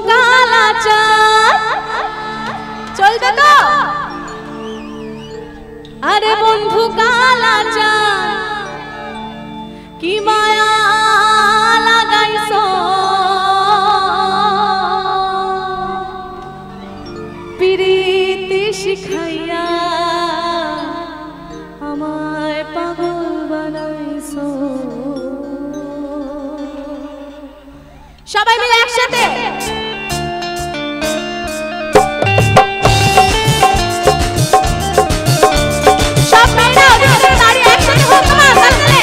কালাচাঁদ চলবে তো আরে বন্ধু কালাচাঁদ কি মায়া লাগাইছো প্রীতি শিখাইয়া আমায় পাগল বানাইছো সবাই মিলে একসাথে সব মেয়েরা ওদিকে দাঁড়িয়ে একসাথে হোক তোমার তাহলে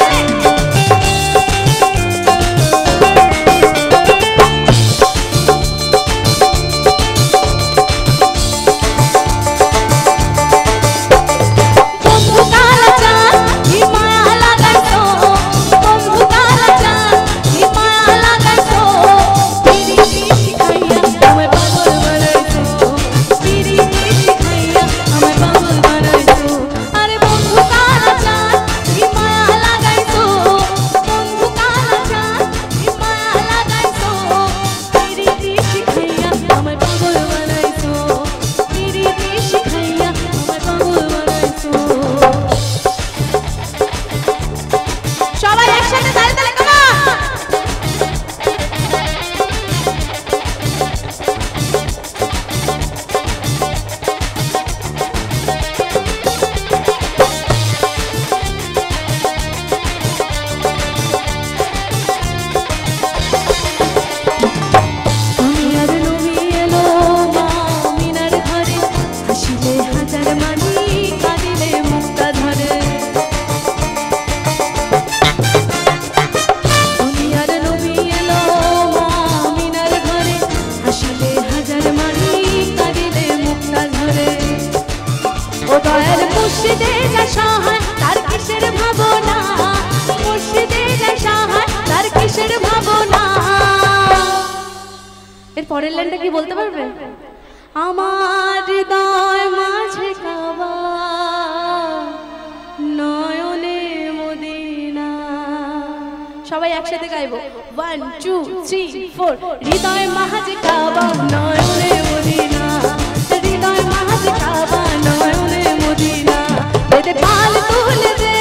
পরের লাইনটা কি বলতে পারবে আমার হৃদয় মাঝে কাবা নয়নে মদিনা সবাই একসাথে গাইবো 1 2 3 4 হৃদয় মাঝে কাবা নয়নে মদিনা হৃদয় মাঝে কাবা নয়নে মদিনা দে পাল তুলে দে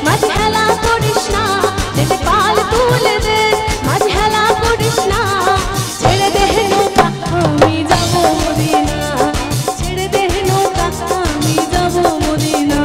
মাঝে হেলা করিস না দে পাল তুলে দে মাঝে হেলা করিস না ছেড়ে দে নৌকা আমি যাব মদিনা ছেড়ে দে নৌকা আমি যাব মদিনা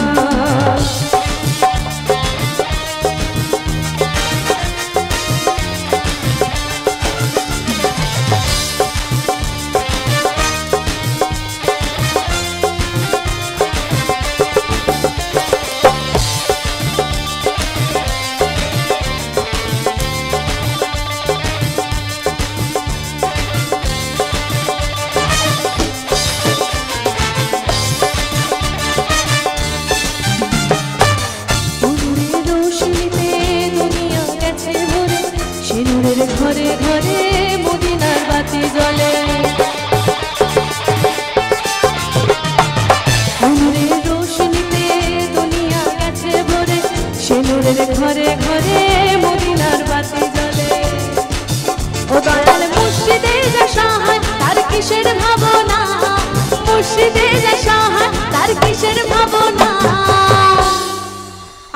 ঘরে ঘরে মদিনার বাতি জ্বলে নূরের রোশনীতে দুনিয়া গেছে ভরে সে নূরের ঘরে ঘরে মদিনার বাতি জ্বলে ও দয়াল মুর্শিদে যা সাহায্য তার কিসের ভাবনা মুর্শিদে যা সাহায্য তার কিসের ভাবনা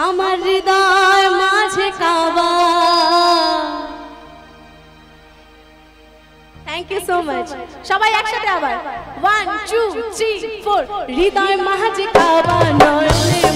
আমার হৃদয় মাঝে কাবা Thank you so much. সবাই একসাথে আবার 1 2 3 4 হৃদয় মাঝে কাবা নয়নে